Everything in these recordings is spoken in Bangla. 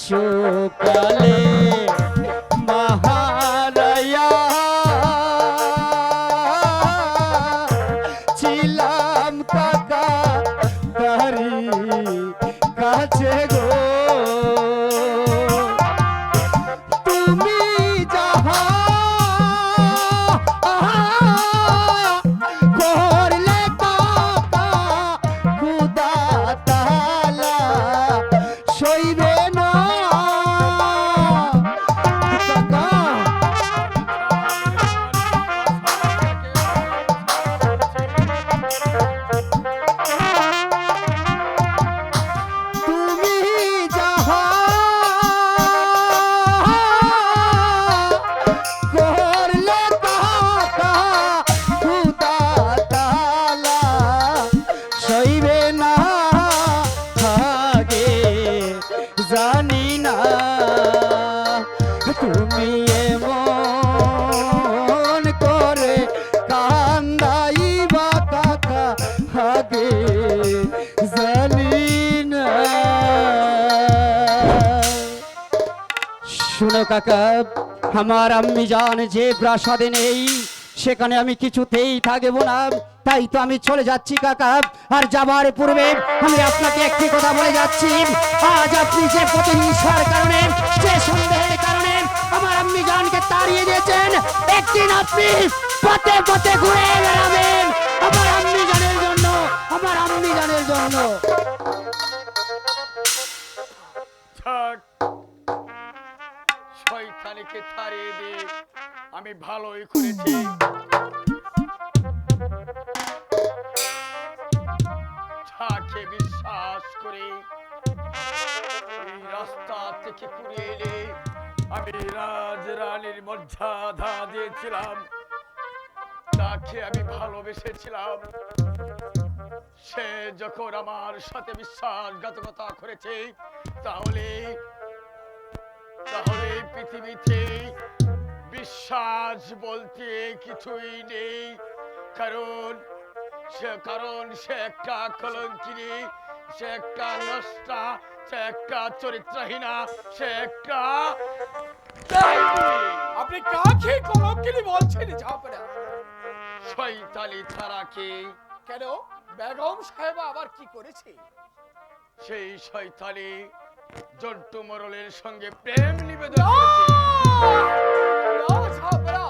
সুকালে মহারায়া ছিলাম কাকা তারি কাছে গো তুমি যাহা করলে কাকা খুদা তাআলা সইবে না কাকা তুমি যাহা করলে কাকা খুদা তাআলা সইবে না আগে জানি না তুমি এমন করে কান্দাইবা কাকা আগে জানি না শুনো কাকা আমার আম্মি জান যে প্রাসাদে নেই সেখানে আমি কিছুতেই থাকবো না তাই তো আমি চলে যাচ্ছি কাকা আর যাবার পূর্বে আমি আপনাকে একটি কথা বলে যাচ্ছি আজ আপনি যে প্রতিহিংসার কারণে যে সন্দেহের কারণে আমার আম্মি জানকে তাড়িয়ে দিয়েছেন একদিন আপনি পথে পথে ঘুরে বেড়াবেন আমার আম্মি জানের জন্য আমার আম্মি জানের জন্য থাক, শয়তানিকে তাড়িয়ে দিয়ে আমি ভালোই করেছি। তাকে বিশ্বাস করে এই রাস্তা থেকে ঘুরে এলে আমি রাজরানীর মর্যাদা দিয়েছিলাম, তাকে আমি ভালোবেসেছিলাম। সে যখন আমার সাথে বিশ্বাসঘাতকতা করেছে তাহলে তাহলে পৃথিবীতে বিশ্বাস বলতে কিছুই নেই, কারণ সে একটা কলঙ্কিনী, সে একটা নষ্টা, সে একটা চরিত্রহীনা, সে একটা আপনি কাকে কলঙ্কিনী বলছেন ঝাপড়া? শয়তানি তারাকে। কেন বেগম সাহেবা আবার কি করেছে? সেই শয়তানি জন্টু মরলের সঙ্গে প্রেম নিবেদন না! করেছে। না ঝাপড়া,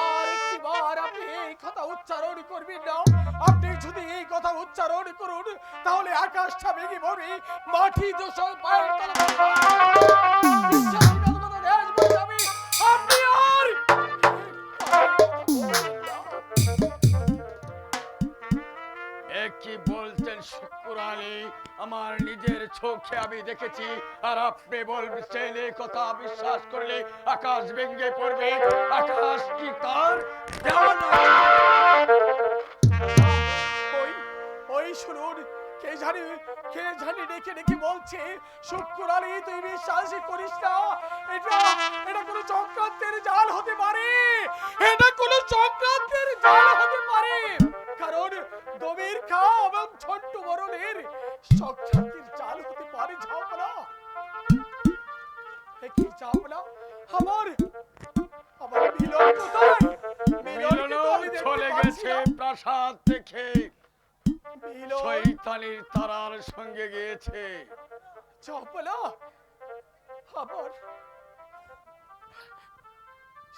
আর একটিবার আপনি এই কথা উচ্চারণ করবেন না। আপনি যদি এই কথা উচ্চারণ করুন তাহলে আকাশটা ভেঙে পড়বে, মাটি দোষর পায়ের তলে পড়বে। বিশ্বাসঘাতকতা দেশ বাঁচাবে, আপনি আর কি বলছেন শুক্র আলী? আমার নিজের চোখে আমি দেখেছি, আর আপনি বলছেন এই কথা বিশ্বাস করলে আকাশ ভেঙে পড়বে। আকাশ কি তার দেওয়ানা? ওই ওই শুনুন, কে জানি ডেকে ডেকে বলছে শুক্র আলী তুই বিশ্বাসই করিস না, এটা এটা কোনো চক্রান্তের জাল হতে পারে, এটা কোনো চক্রান্তের জাল হতে পারে, কারণ দবির খা এবং ছোট্ট বরণের চক্রান্তের জাল হতে পারে। ঝাপলা কি ঝাপলা, আমার আমার মিলন কোথায়? মিলনও চলে গেছে প্রাসাদ থেকে, শয়তানির তারার সঙ্গে গিয়েছে। ঝাপলা আমার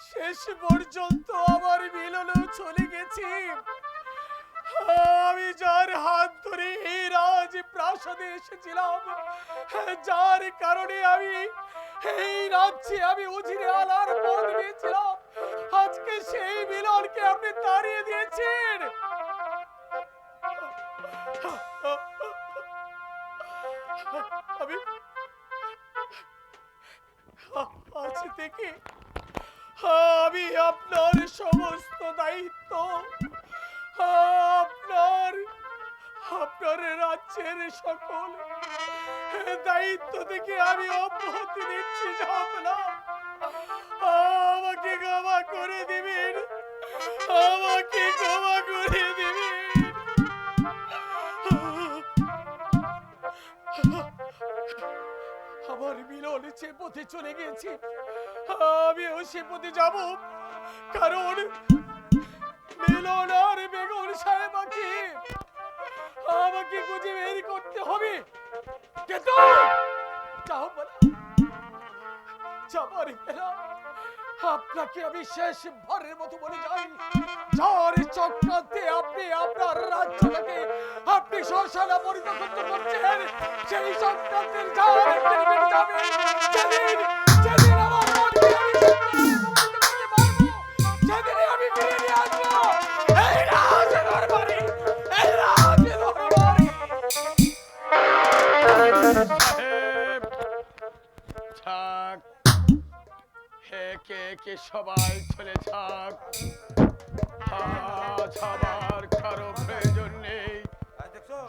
শেষ পর্যন্ত আমার মিলনও চলে গেছে। আমি যার হাত ধরে এই রাজ প্রাসাদে এসেছিলাম, যার কারণে আমি এই রাজ্যে আমি উজিরে আলার পদ পেয়েছিলাম, আজকে সেই মিলনকে আপনি তাড়িয়ে দিয়েছেন। আমি আজ থেকে আমি আপনার সমস্ত দায়িত্ব আপনার আপনার রাজ্যের সকল দায়িত্ব থেকে আমি অব্যাহতি নিচ্ছি। ঝাপলা আমাকে ক্ষমা করে দিবেন, আমাকে ক্ষমা করে দিবেন। আমার মিলন যে পথে চলে গেছি আমিও সে পথে যাব, কারণ মিলন আর বেগম সাহেবাকে আমাকে খুঁজে বের করতে হবে। কিন্তু যাও বলা যাবার বেলা আপনাকে আমি শেষবারের মতো বলে যাই, যার চক্রান্তে আপনি আপনার রাজ্যটাকে আপনি শ্মশানে পরিণত করছেন, সেই চক্রান্তের জাল একদিন কেটে যাবে। যেদিন যেদিন আমার মনকে আমি চক্রান্তে মারবো, সেদিনই আমি ফিরে নিয়ে আসবো এই রাজের বাড়ি, এই রাজের বাড়ি। সাহেব, থাক, একে একে সবাই চলে যাক, আজ আমার কারো প্রয়োজন নেই।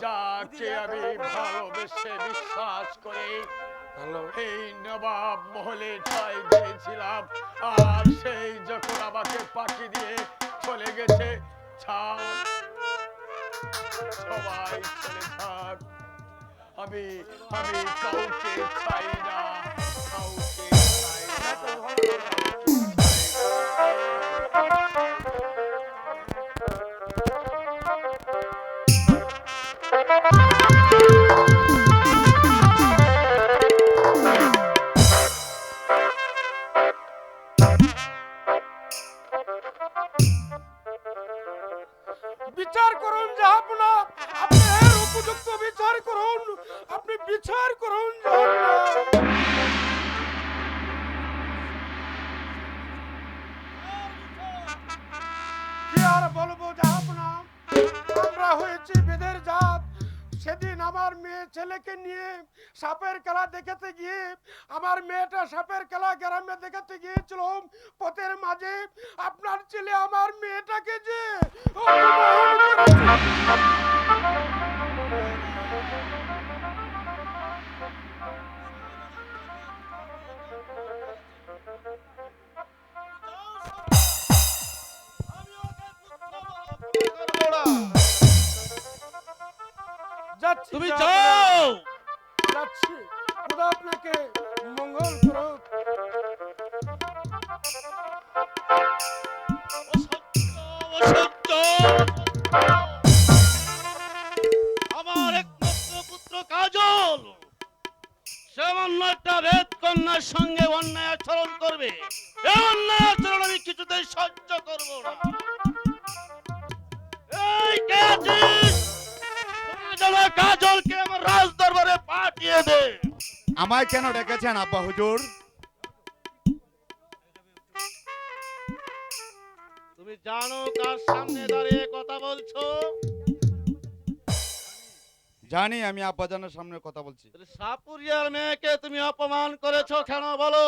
যাকে আমি ভালোবেসে বিশ্বাস করে এই নবাব মহলে ঠাঁই দিয়েছিলাম, আর সেই যখন আমাকে পাখি দিয়ে চলে গেছে, থাক, সবাই চলে থাক। আমি আমি কাউকে চাই না, কাউকে চাই না, কাউকে চাই না। বিচার করুন জাহাপনা, আপনি এর উপযুক্ত বিচার করুন, আপনি বিচার করুন জাহাপনা। কি আর বলবো জাহাপনা, আমরা হয়েছি বেদের জাত। সেদিন আমার মেয়ে ছেলেকে নিয়ে সাপের খেলা দেখাতে গিয়ে, আমার মেয়েটা সাপের খেলা গ্রামে দেখাতে গিয়েছিল, পথের মাঝে আপনার ছেলে আমার মেয়েটাকে যে অপমান করেছে। যাচ্ছি তুমি জাহাপনা, যাও। যাচ্ছি, খোদা আপনাকে মঙ্গল করুক। অসহ্য, আমার একমাত্র পুত্র কাজল সামান্য একটা বেদ কন্যার সঙ্গে অন্যায় আচরণ করবে, এই অন্যায় আচরণ আমি কিছুতেই সহ্য করব না। এই কে আছিস? কাজলকে আমার রাজ দরবারে পাঠিয়ে দে। আমায় কেন ডেকেছেন আব্বা হুজুর? তুমি জানো কার সামনে দাঁড়িয়ে কথা বলছো? জানি আমি আব্বাজানের সামনে কথা বলছি। সাপুরিয়ার মেয়েকে তুমি অপমান করেছো কেন বলো?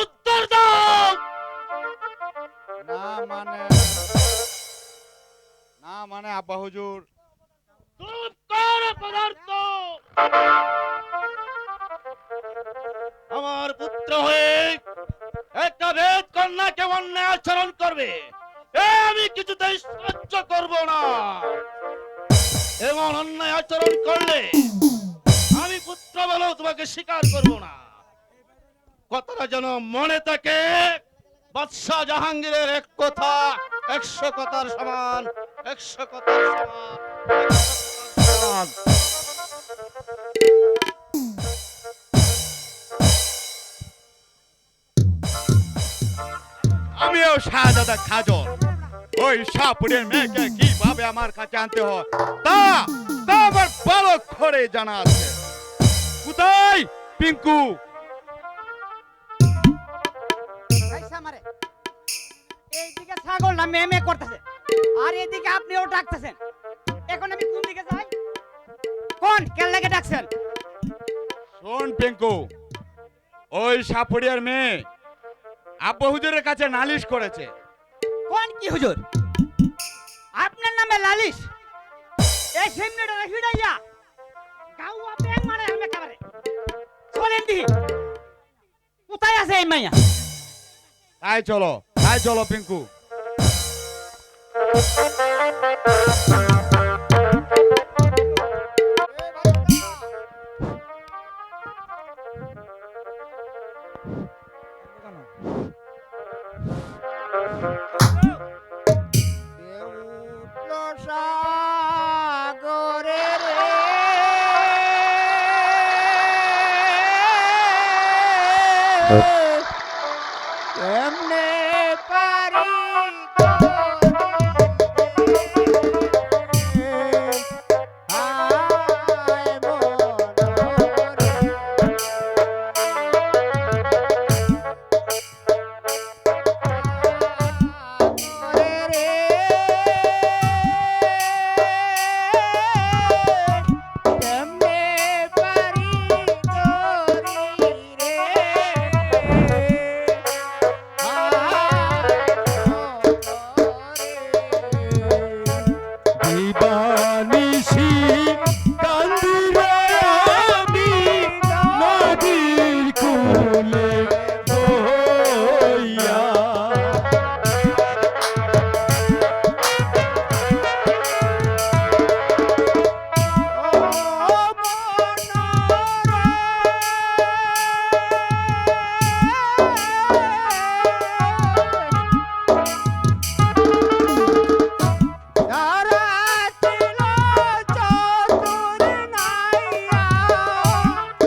উত্তর দাও। না মানে না মানে আব্বা হুজুর, চুপ কর পদার্থ। আমার পুত্র হয়ে একটা বেদ কন্যাকে অন্যায় আচরণ করবে, এ আমি কিছুতেই সহ্য করব না। এমন অন্যায় আচরণ করলে আমি পুত্র বলেও তোমাকে স্বীকার করব না। কথাটা যেন মনে থাকে। বাদশাহ জাহাঙ্গীরের এক কথা 100 কথার সমান, 100 কথার সমান, 100 কথার সমান। আমিও শাহজাদা কাজল ওই শাহপুরের মেয়েকে কিভাবে আমার কাছে আনতে হয় তা তা আমার ভালো করে জানা আছে। কোথায় পিঙ্কু? এইদিকে ছাগল না মেমে করতেছে, আর এদিকে আপনিও ডাকতেছেন। এখন আমি কোন দিকে যাই? কোন কেন লাগে ডাকছেন? শোন পিঙ্কু, ওই শাহপুরের মেয়ে আব্বা হুজুরের কাছে নালিশ করেছে। কোন কি হুজুর? আপনার নামে লালিশ? এই সামনেটা হিড়াইয়া গাউয়া ব্যাং মারে আমি একেবারে। চলেন দি, কোথায় আছে এই মাইয়া? তাই চলো পিঙ্কু। কেমনে পারি দিবানিশি কান্দি রে আমি নদীর কূলে বইয়া।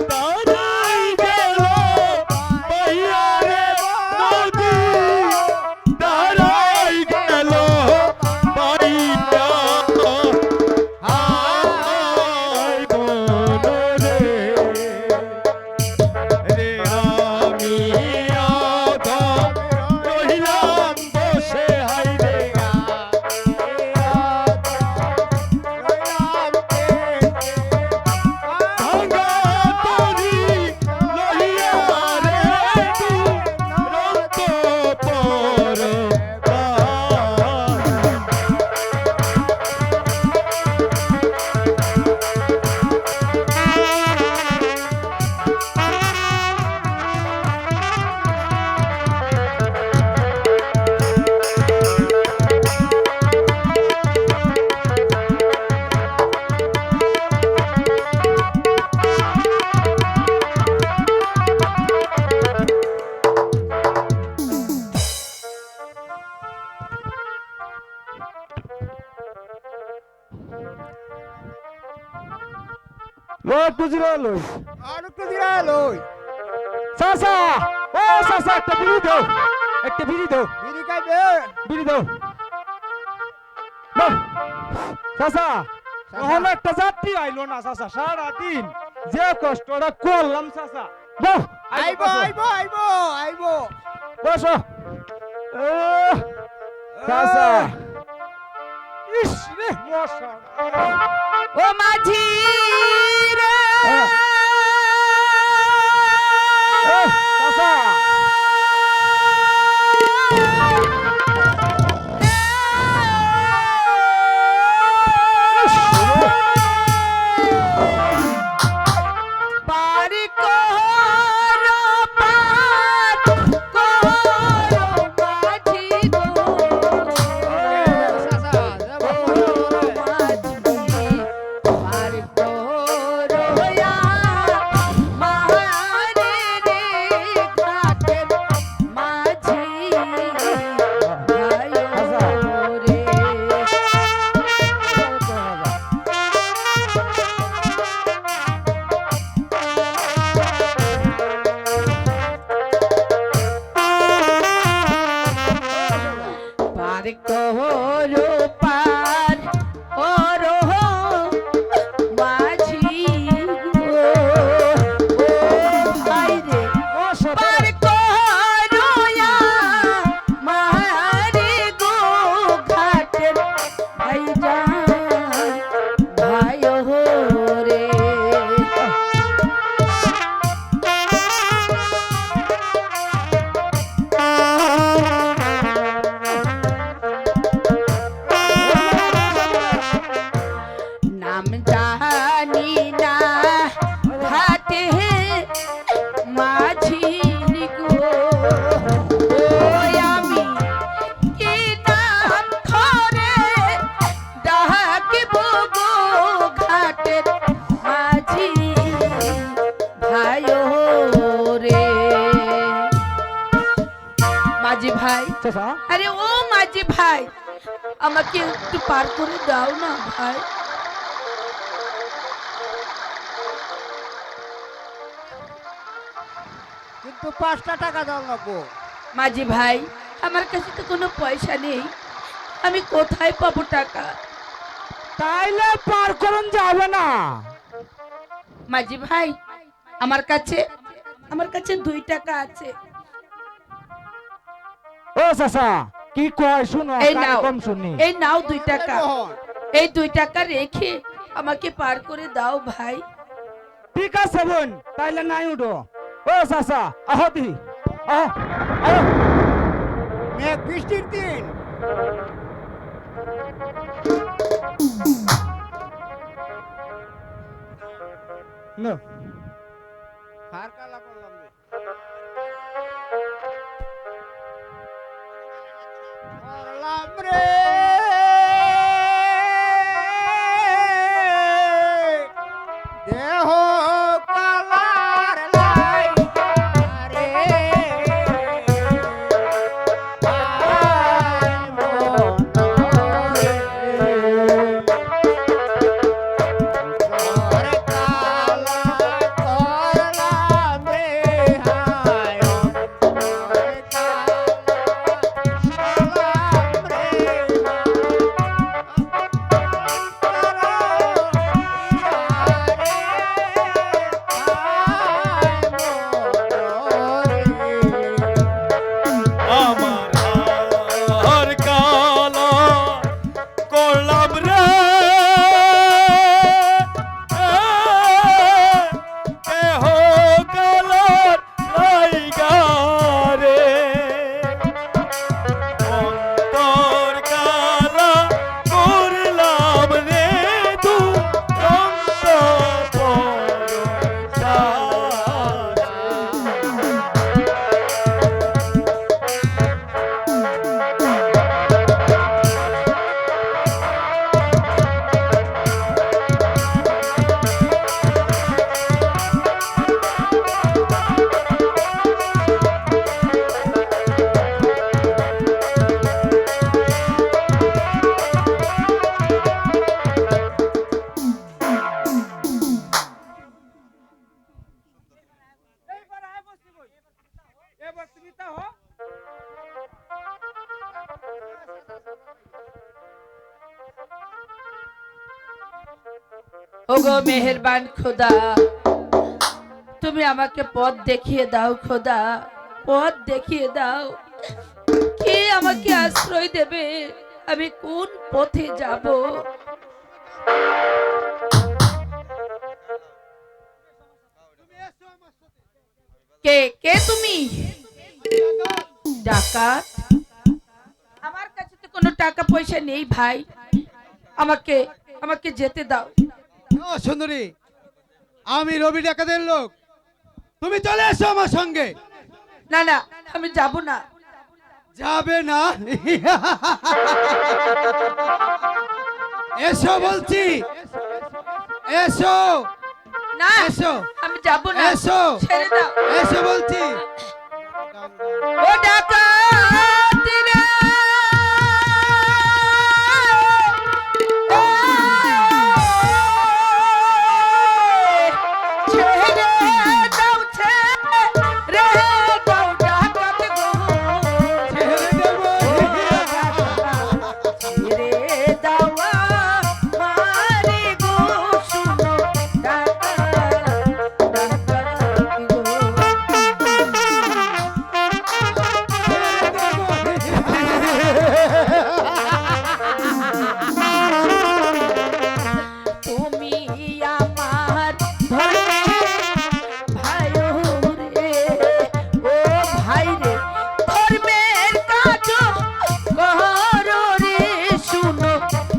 দাঁড়াই গেল বইয়া রে নদী, দাঁড়াই গেল বইয়া। হায় বনরে রে আমি আধা রহিলাম বসে, হায় রে ভাঙা তরি লইয়া রে দুরন্ত পরবাস। একটু জিরা লই, আর একটু জিরা লই। চাচা, ও চাচা, একটা বিড়ি দাও, একটা বিড়ি দাও। বিড়ি খাইবে? বিড়ি দাও। নাও। চাচা, এখন একটা যাত্রী আইলো না চাচা, সারাদিন যে কষ্টটা করলাম চাচা। দাও। আইবো আইবো আইবো আইবো। বসো। চাচা, ইস রে মশা। ও মাঝি রে চাচা, পারি করো পার করো মাঝি গো মাঝি পার করো মারে রে ঘাটের মাঝি ভাই রে পার করো পার করো মাঝি গো ও ভাই রে পার করো মারে গো ঘাটের ভাই জান ভাই রে নাম জানি না ঘাটে মাঝি গো ও আমি কি নাম ধরে ডাকিব গো ঘাটের মাঝি ভাই রে মাঝি ভাই চাচা, আরে ও মাঝি ভাই আমাকে একটু পার করে দাও না ভাই কিন্তু তো 5টা টাকা দাও লাগবো। মাঝি ভাই, আমার কাছে তো কোনো পয়সা নেই, আমি কোথায় পাবো টাকা? তাইলে পার করুন যাবে না। মাঝি ভাই, আমার কাছে 2 টাকা আছে। ও চাচা কি কয় শুনো, এই কানে নাও, কম শুনি। এই নাও 2 টাকা। এই 2 টাকা রেখে আমাকে পার করে দাও ভাই। ঠিক আছে বোন, তাইলে নাই উঠো। ও চাচা আহ দি আহ আহ। মেঘ বৃষ্টির দিন। নো ফার কালা করলাম রে। করলাম রে দেহ কালার লাইগা রে আয় মনরে তোর কালা করলাম রে হায় তোর কালা করলাম রে আমার আর কালা করলাম রে দেহ কালার লাইগা রে অন্তর কালা করলাম রে তু ওগো মেহেরবান খোদা, তুমি আমাকে পথ দেখিয়ে দাও খোদা, পথ দেখিয়ে দাও। কে আমাকে আশ্রয় দেবে? আমি কোন পথে যাব? কে কে তুমি? ডাকাত? আমার কাছে তো কোনো টাকা পয়সা নেই ভাই, আমাকে আমাকে যেতে দাও। সুন্দরী, আমি রবি ডাকাতের লোক, তুমি চলে এসো আমার সঙ্গে। না না, আমি যাব না। যাবে না? এসো বলছি, এসো না, এসো আমি যাব না। এসো ছেড়ে দাও। এসো বলছি। ও ডাকাত রে, ছেড়ে দাও, ছেড়ে দাও ডাকাত গো, ছেড়ে দেবো। ছেড়ে দাও আমারে গো, শুনো ডাকাত গো। তুমি আমার ভাই রে, ও ভাই রে, ধর্মের কাজ করো রে, শুনো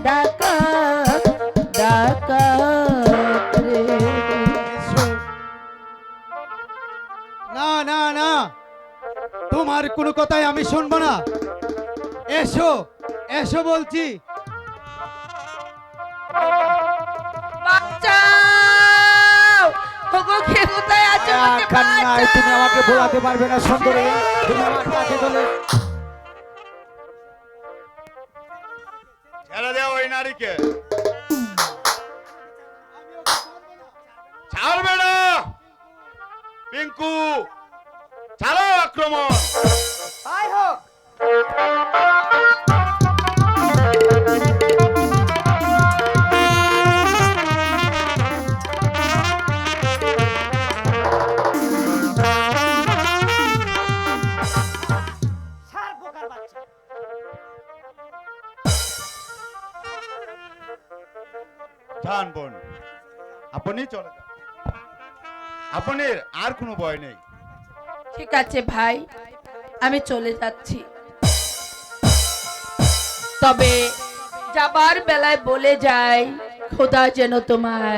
ডাকাত ডাকাত রে। না না না, তোমার কোনো কথাই আমি শুনবো না। এসো এসো বলছি। বাঁচাও! ওগো, কে কোথায় আছো? আমাকে কান্নায় তুমি আমাকে বাঁচাও! বোলাতে পারবে না সুন্দরী, তুমি আমার কাছে চলে। ছেড়ে দে ওই নারীকে। ছাড়বে না পিঙ্কু, চালাও আক্রমণ। তাই হোক। সার বোকার বাচ্চা। যান বোন, আপনি চলে যান, আপনার আর কোনো ভয় নেই। ঠিক আছে ভাই, আমি চলে যাচ্ছি। তবে যাবার বেলায় বলে যাই, খোদা যেন তোমার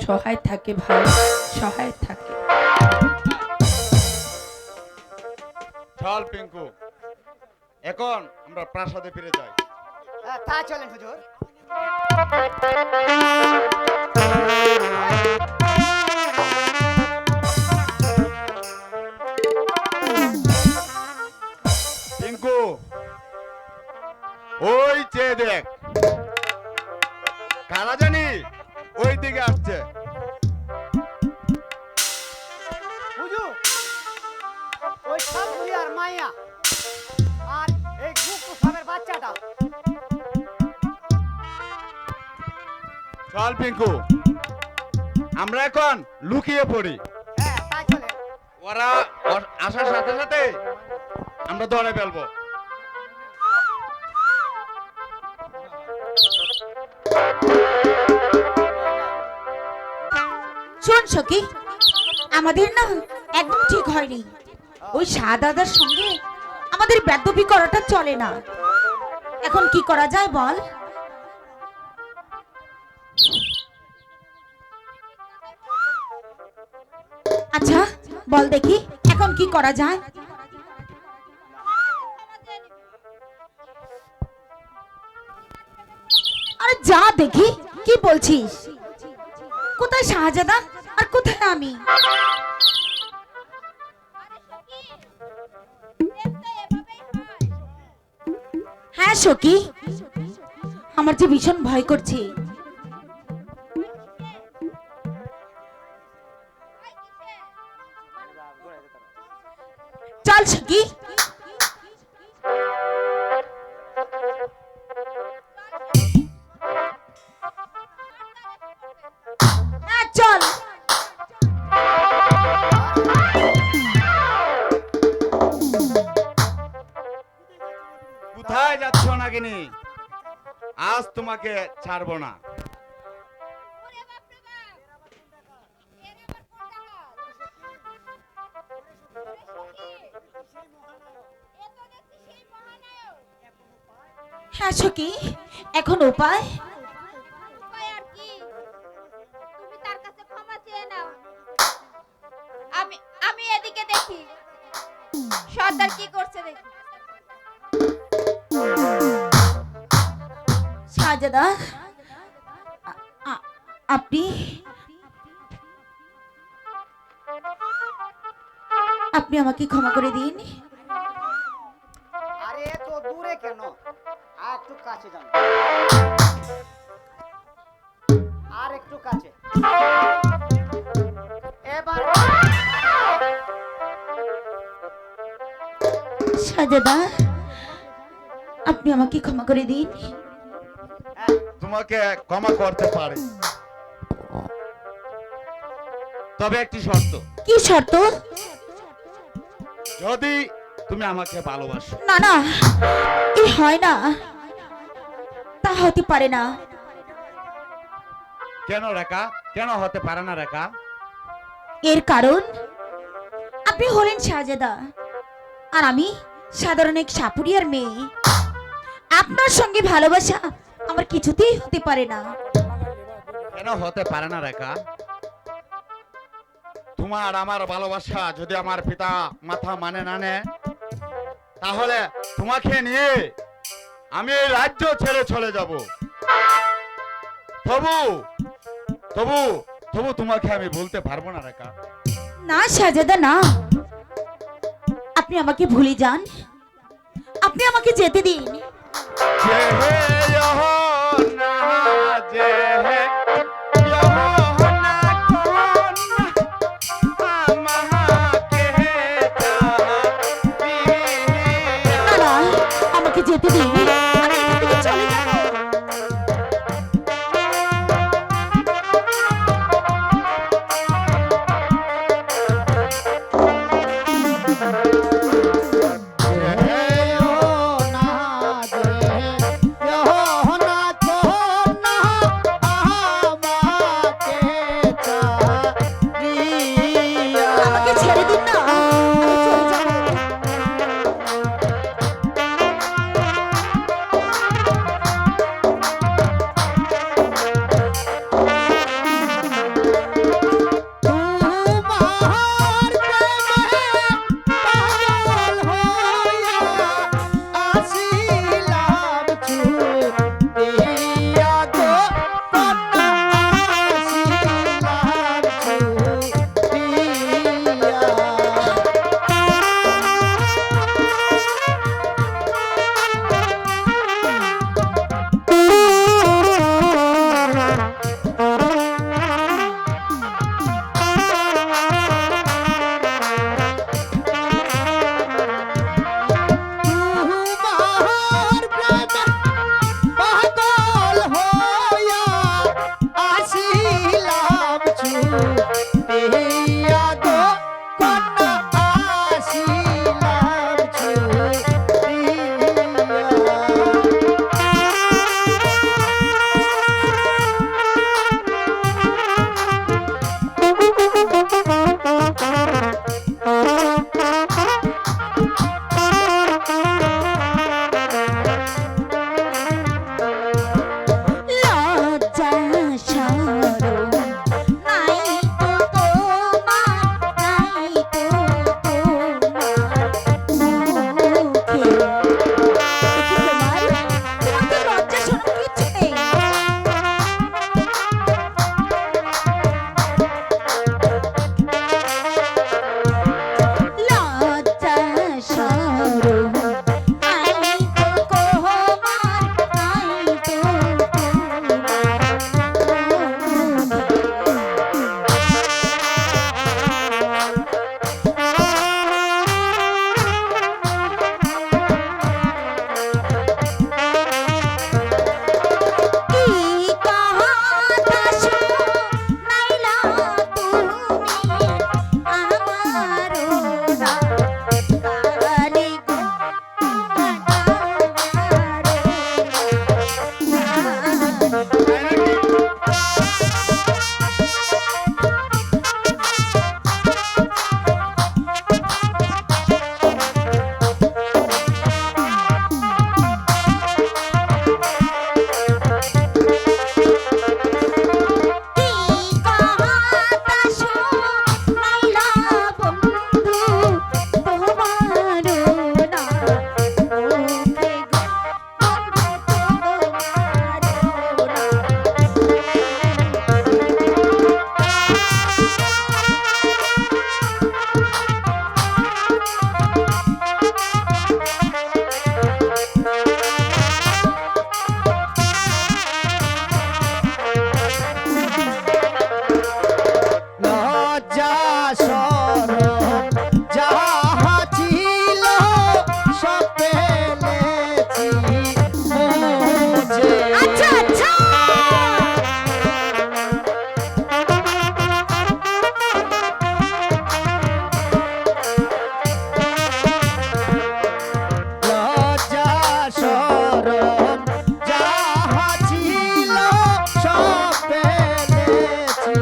সহায় থাকে ভাই, সহায় থাকে। চল পিঙ্কু, এখন আমরা প্রাসাদে ফিরে যাই। তা চলেন হুজুর। পিঙ্কু, ওই চেয়ে দেখ, কারা জানি ওই দিকে আসছে। হুজুর, ওই সাপুরি আর মাইয়া আর এই গুকু সামের বাচ্চাটা। চল পিঙ্কু, আমরা এখন লুকিয়ে পড়ি। হ্যাঁ, তা চলেন। ওরা আসার সাথে সাথে আমরা ধরে ফেলবো। শোন সখী, আমাদের না একদম ঠিক হয়নি। ওই শাহদাদার সঙ্গে আমাদের বেদবি করাটা চলে না। এখন কি করা যায় বল? আচ্ছা বল দেখি, এখন কি করা যায়? আরে যা দেখি, কি বলছিস? কোথায় শাহজাদা আর কোথায় আমি? হ্যাঁ সখী, আমার যে ভীষণ ভয় করছে। চল সখী, হ্যাঁ চল। কোথায় যাচ্ছ নাগিনী? আজ তোমাকে ছাড়বো না। হ্যাঁ সখী, এখন উপায়? উপায় আর কি? তুমি তার কাছে ক্ষমা চেয়ে নাও। আমি আমি এদিকে দেখি সর্দার কি করছে দেখি। শাহজাদা, আপনি আপনি আমাকে ক্ষমা করে দিন। আরে তো দূরে কেন, আর একটু কাছে যান। আর একটু কাছে। এবার শাহজাদা, আপনি আমাকে ক্ষমা করে দিন। তোমাকে ক্ষমা করতে পারি, তবে একটি শর্ত। কি শর্ত? যদি তুমি আমাকে ভালোবাসো। না না, এ হয় না, তা হতে পারে না। কেন রেখা, কেন হতে পারে না রেখা? এর কারণ আপনি হলেন শাহজাদা আর আমি সাধারণ এক সাপুরিয়ার মেয়ে। আপনার সঙ্গে ভালোবাসা আমার কিছুতেই হতে পারে না। কেন হতে পারে না রেখা? তোমার আমার ভালোবাসা যদি আমার পিতা মাথা মানে না নেয়, তাহলে তোমাকে নিয়ে আমি এই রাজ্য ছেড়ে চলে যাব। তবু তবু তবু তোমাকে আমি বলতে পারবো না রেখা। না শাহজাদা না, আপনি আমাকে ভুলে যান, আপনি আমাকে যেতে দিন। যে হে ইয়ো না, যে হে ইয়ো না কোন আমাকে ছুটিয়া গো কন্যা আসিলাম ছুটিয়া। লজ্জা শরম নাই তো তোমার, নাই তো তোমার মুখে। দেখি তোমার তো লজ্জা শরম কিচ্ছু নেই। লজ্জা শরম নাই তো তোমার, নাই তো কি কথা শুনাইলা তুমি আমার না কানে গো কি কথা শুনাইলা বন্ধু তোমার না মুখে গো বন্ধু তোমার লজ্জা শরম যাহা ছিল সব ফেলেছি মুছে। আচ্ছা আচ্ছা লজ্জা শরম যাহা ছিল সব ফেলেছি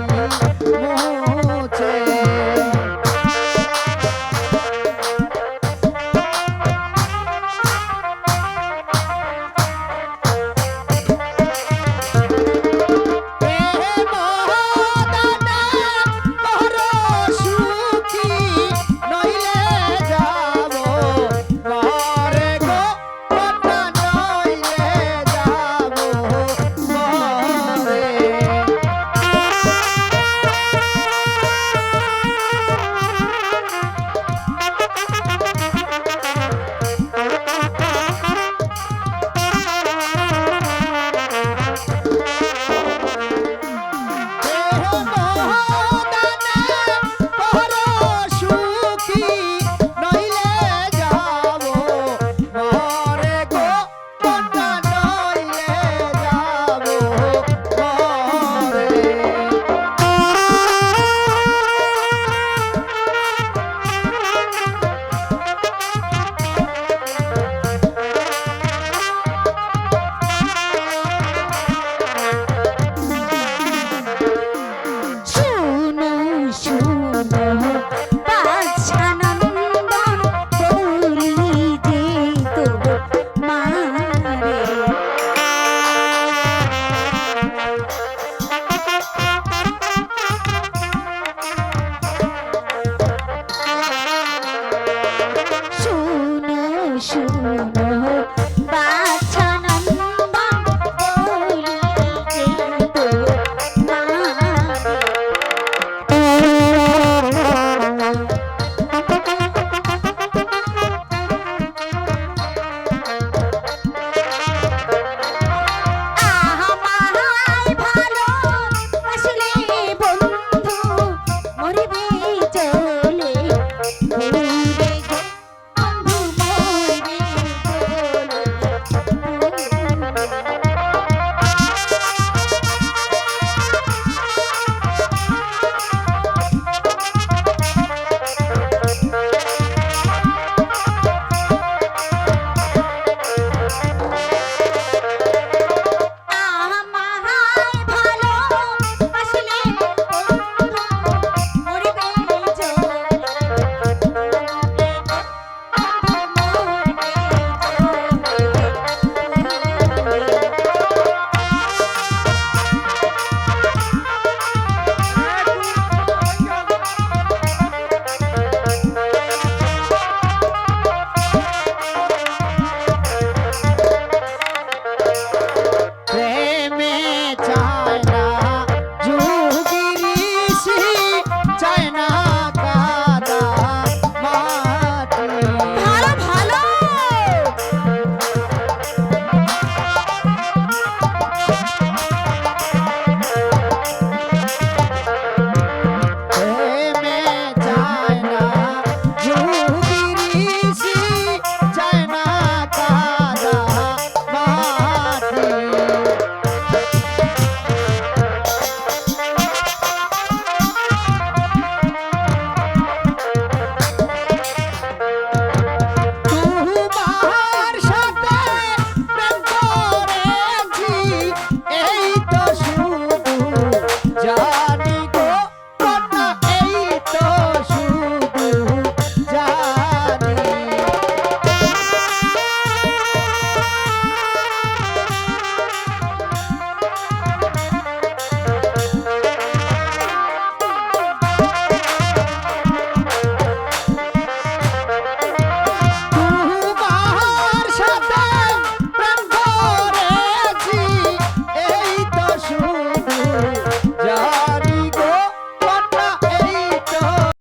মুছে। প্রেম দানা করো সুখী, নইলে যাব ঘরে গো কন্যা, নইলে যাব ঘরে। প্রেম